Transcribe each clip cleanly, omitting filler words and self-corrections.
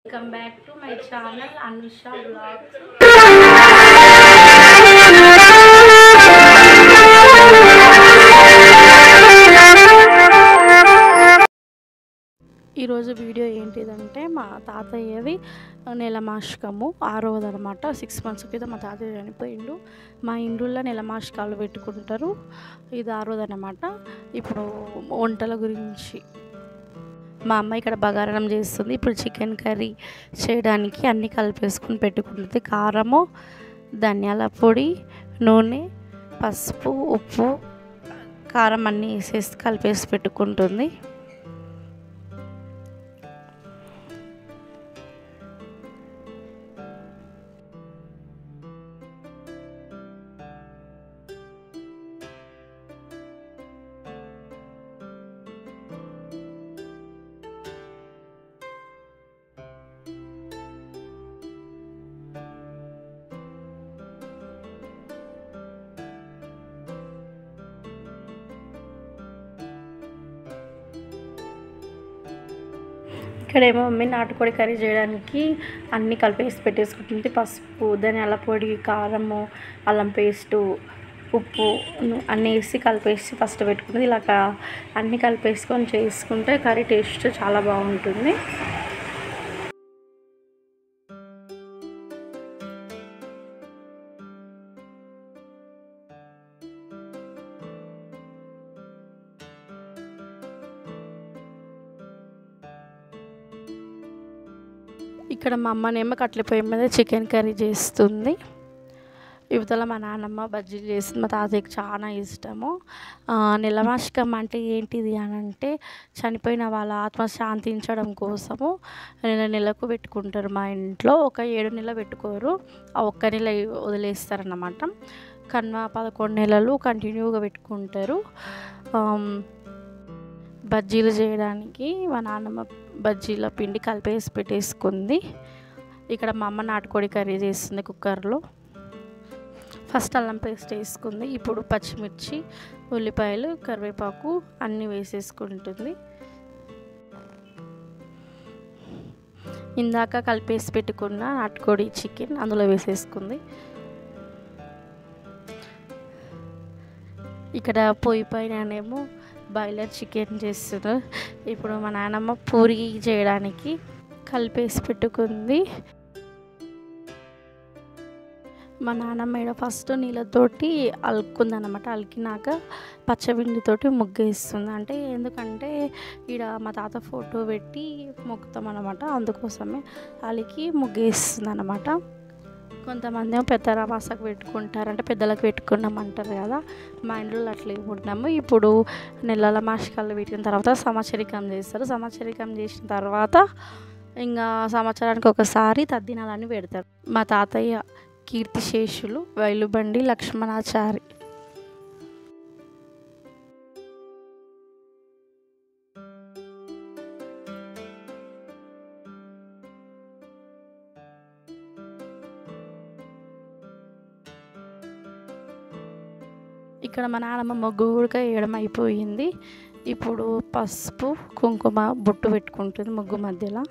Welcome back to my channel Anusha blogs. ఈరోజు video ఏంటిదంటే మా తాతయ్యది నెలమాషకము 6వది అనమాట. 6 months క్రితం మా తాతయ్య చనిపోయిండు. మా ఇండ్లలో నెలమాషకాలు పెట్టుకుంటారు. ఇది 6వది అనమాట. ఇప్పుడు వంటల గురించి మా అమ్మ ఇక్కడ బగారం చేస్తుంది. ఇప్పుడు చికెన్ కర్రీ చేయడానికి అన్నీ కలిపేసుకుని పెట్టుకుంటుంది. కారము, ధనియాల పొడి, నూనె, పసుపు, ఉప్పు, కారం అన్నీ వేసేసి కలిపేసి పెట్టుకుంటుంది. ఇక్కడేమో మమ్మీ నాటుకోడి కర్రీ చేయడానికి అన్నీ కలిపేసి పెట్టేసుకుంటుంది. పసుపు, ధనియాల పొడి, కారము, అల్లం పేస్టు, ఉప్పు అన్నీ వేసి కలిపేసి ఫస్ట్ పెట్టుకుంటుంది. ఇలా అన్నీ కలిపేసుకొని చేసుకుంటే కర్రీ టేస్ట్ చాలా బాగుంటుంది. ఇక్కడ మా అమ్మనేమో కట్టెల పొయ్యి మీద చికెన్ కర్రీ చేస్తుంది. యువతల మా నాన్నమ్మ బజ్జీలు చేస్తుంది. మా తాతయ్యకి చాలా ఇష్టము. నెలమాషికం అంటే ఏంటిది అని అంటే చనిపోయిన వాళ్ళ ఆత్మ శాంతించడం కోసము నెలకు పెట్టుకుంటారు. మా ఇంట్లో ఒక 7 నెలలు పెట్టుకోరు, ఆ ఒక్క నెల వదిలేస్తారన్నమాట. కన్నా 11 నెలలు కంటిన్యూగా పెట్టుకుంటారు. బజ్జీలు చేయడానికి మా నాన్నమ్మ బజ్జీల పిండి కలిపేసి పెట్టేసుకుంది. ఇక్కడ మా అమ్మ నాటుకోడి కర్రీ చేస్తుంది కుక్కర్లో. ఫస్ట్ అల్లం పేస్ట్ వేసుకుంది. ఇప్పుడు పచ్చిమిర్చి, ఉల్లిపాయలు, కరివేపాకు అన్నీ వేసేసుకుంటుంది. ఇందాక కలిపేసి పెట్టుకున్న నాటుకోడి చికెన్ అందులో వేసేసుకుంది. ఇక్కడ పొయ్యి పైననేమో బాయిలర్ చికెన్ చేస్తున్నారు. ఇప్పుడు మా నాన్నమ్మ పూరి చేయడానికి కలిపేసి పెట్టుకుంది. మా నాన్నమ్మ ఇక్కడ ఫస్ట్ నీళ్ళతోటి అలుకుందనమాట. అలికినాక పచ్చపిండితోటి ముగ్గేస్తుంది. అంటే ఎందుకంటే ఇక్కడ మా తాత ఫోటో పెట్టి మొక్కుతాం అనమాట. అందుకోసమే అలికి ముగ్గేస్తుంది అనమాట. కొంతమంది పెద్ద రమాసకు పెట్టుకుంటారు, అంటే పెద్దలకు పెట్టుకున్నామంటారు కదా. మా ఇంట్లో అట్లా ఇవ్వకుంటున్నాము. ఇప్పుడు నెలల మాసికాలు పెట్టిన తర్వాత సంవత్సరికం చేస్తారు. సంవత్సరికం చేసిన తర్వాత ఇంకా సంవత్సరానికి ఒకసారి తద్దినాలని పెడతారు. మా తాతయ్య కీర్తిశేషులు వైలుబండి లక్ష్మణాచారి. ఇక్కడ మా నాన్నమ్మ మొగ్గు కూడా వేయడం అయిపోయింది. ఇప్పుడు పసుపు, కుంకుమ బొట్టు పెట్టుకుంటుంది ముగ్గు మధ్యలో.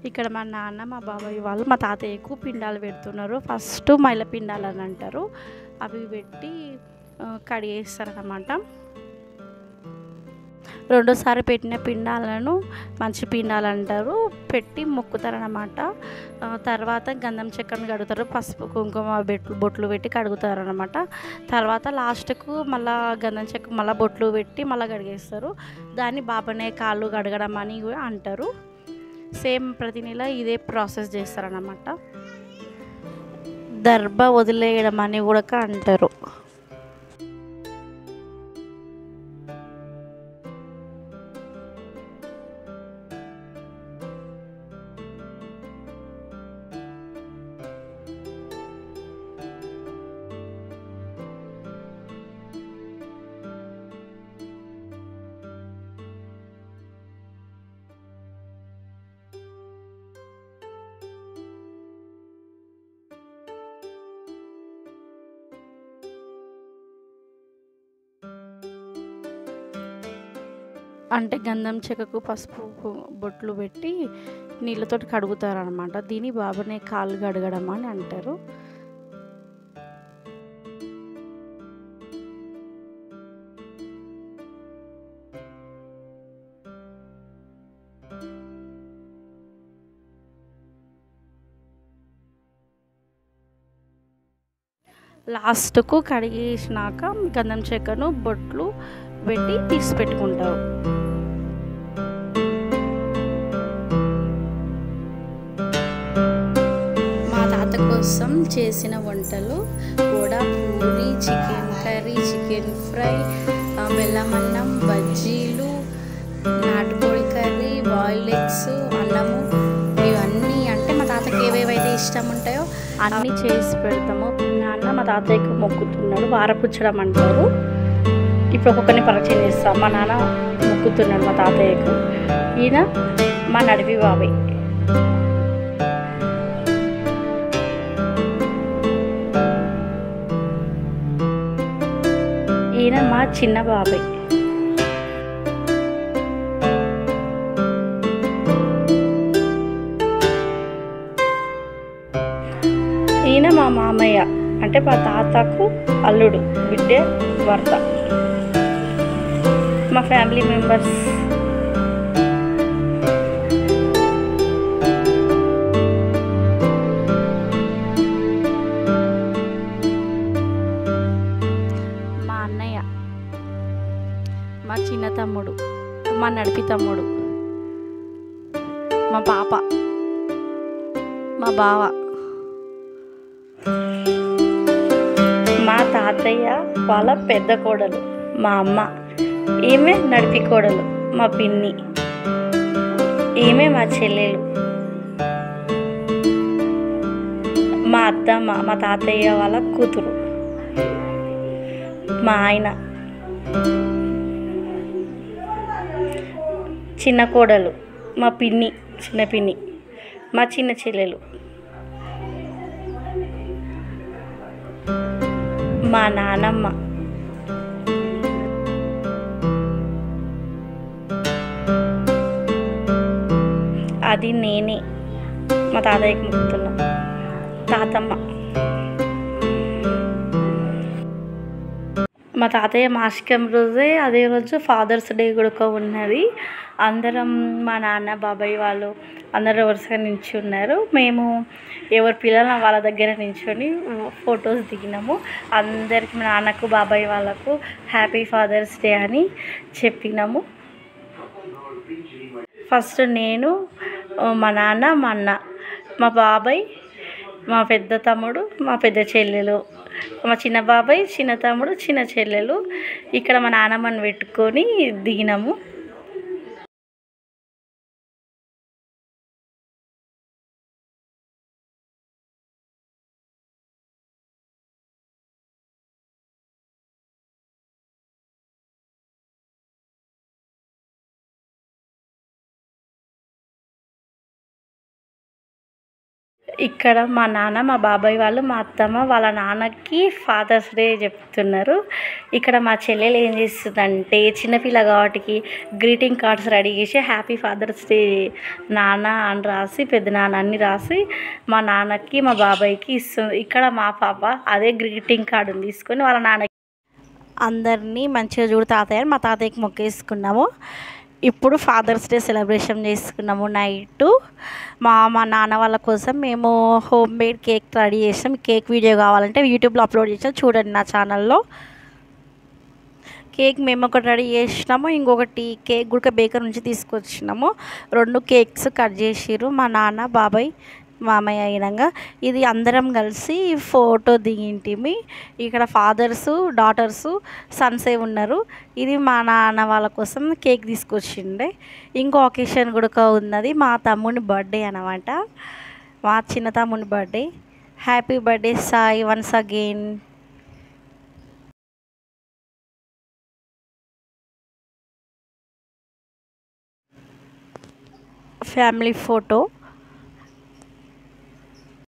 ఇక్కడ మా నాన్న మా బాబాయ్ వాళ్ళు మా తాతయ్యకు పిండాలు పెడుతున్నారు. ఫస్ట్ మైల పిండాలు అని అంటారు, అవి పెట్టి కడిగేస్తారనమాట. రెండోసారి పెట్టిన పిండాలను మంచి పిండాలు అంటారు, పెట్టి మొక్కుతారనమాట. తర్వాత గంధం చెక్కను కడుగుతారు, పసుపు కుంకుమ బొట్లు పెట్టి కడుగుతారనమాట. తర్వాత లాస్ట్కు మళ్ళీ గంధం చెక్క మళ్ళీ బొట్లు పెట్టి మళ్ళీ కడిగేస్తారు. దాన్ని బాబానే కాళ్ళు కడగడం అని కూడా అంటారు. సేమ్ ప్రతి నెల ఇదే ప్రాసెస్ చేస్తారనమాట. దర్భ వదిలేయడం అని కూడా అంటారు. అంటే గంధం చెక్కకు పసుపు బొట్లు పెట్టి నీళ్ళతోటి కడుగుతారనమాట. దీన్ని బాబానే కాళ్ళు కడగడం అని అంటారు. లాస్ట్కు కడిగేసినాక గంధం చెక్కను బొట్లు పెట్టి తీసి పెట్టుకుంటారు. మా తాత కోసం చేసిన వంటలు కూడా puri, chicken curry, chicken fry, బెల్లమన్నం, బజ్జీలు, నాటుకోడి కర్రీ, బాయిల్డ్ ఎగ్స్, అన్నము, ఇవన్నీ అంటే మా తాతకి ఏవేవైతే ఇష్టం ఉంటాయో అన్నీ చేసి పెడతాము. నాన్న మా తాతయ్యకు మొక్కుతున్నాడు, వారపుచ్చడం అంటారు. ఇప్పుడు ఒక్కొక్కరిని పరిచయం చేస్తాం. మా నాన్న మొక్కుతున్నాడు మా తాతయ్యకు. ఈయన మా నడిపి బాబాయ్. ఈయన మా చిన్న బాబాయ్. ఈయన మా మామయ్య, అంటే మా తాతకు అల్లుడు, బిడ్డ భర్త. మా ఫ్యామిలీ మెంబర్స్. మా అన్నయ్య, మా చిన్న తమ్ముడు, మా నడిపి తమ్ముడు, మా పాప, మా బావ, మా తాతయ్య వాళ్ళ పెద్ద కోడలు మా అమ్మ, ఈమె నడిపి కోడలు మా పిన్ని, ఈమె మా చెల్లెలు, మా అత్తమ్మ మా తాతయ్య వాళ్ళ కూతురు, మా ఆయన, చిన్న కోడలు మా పిన్ని, చిన్న పిన్ని, మా చిన్న చెల్లెలు, మా నానమ్మ, అది నేనే మా తాతయ్యకి మొక్కుతున్నా, తాతమ్మ. మా తాతయ్య మాసికం రోజే అదే రోజు ఫాదర్స్ డే కూడా ఉన్నది. అందరం మా నాన్న బాబాయ్ వాళ్ళు అందరూ వరుసగా నించున్నారు. మేము ఎవరి పిల్లల వాళ్ళ దగ్గర నించుని ఫొటోస్ దిగినాము. అందరికి మా నాన్నకు బాబాయ్ వాళ్ళకు హ్యాపీ ఫాదర్స్ డే అని చెప్పినాము. ఫస్ట్ నేను, మా నాన్న, మా అన్న, మా బాబాయ్, మా పెద్ద తమ్ముడు, మా పెద్ద చెల్లెలు, మా చిన్న బాబాయ్, చిన్న తమ్ముడు, చిన్న చెల్లెలు, ఇక్కడ మా నాన్నమ్మని పెట్టుకొని దిగినాము. ఇక్కడ మా నాన్న, మా బాబాయ్ వాళ్ళు, మా అత్తమ్మ వాళ్ళ నాన్నకి ఫాదర్స్ డే చెప్తున్నారు. ఇక్కడ మా చెల్లెలు ఏం చేస్తుందంటే చిన్నపిల్ల కాబట్టి గ్రీటింగ్ కార్డ్స్ రెడీ చేసి హ్యాపీ ఫాదర్స్ డే నాన్న అని రాసి, పెద్ద నాన్న అన్ని రాసి మా నాన్నకి, మా బాబాయ్కి ఇస్తుంది. ఇక్కడ మా పాప అదే గ్రీటింగ్ కార్డుని తీసుకొని వాళ్ళ నాన్నకి అందరినీ మంచిగా చూడు తాతయ్య, మా తాతయ్యకి మొక్కేసుకున్నాము. ఇప్పుడు ఫాదర్స్ డే సెలబ్రేషన్ చేసుకున్నాము. నైట్ మా నాన్న వాళ్ళ కోసం మేము హోమ్ మేడ్ కేక్ రెడీ చేసాం. కేక్ వీడియో కావాలంటే యూట్యూబ్లో అప్లోడ్ చేసాం, చూడండి నా ఛానల్లో. కేక్ మేము ఒకటి రెడీ చేసినాము, ఇంకొకటి కేక్ కూడా బేకర్ నుంచి తీసుకొచ్చినాము. 2 కేక్స్ కట్ చేసిర్రు మా నాన్న, బాబాయ్, మామయ్య అయినంగా. ఇది అందరం కలిసి ఫోటో దిగింటిమి. ఇక్కడ ఫాదర్సు, డాటర్సు, సన్సే ఉన్నారు. ఇది మా నాన్న వాళ్ళ కోసం కేక్ తీసుకొచ్చిండే. ఇంకో ఒకేషన్ కూడా ఉన్నది, మా తమ్ముని బర్త్డే అనమాట, మా చిన్న తమ్ముని birthday. Happy birthday Sai once again. Family photo.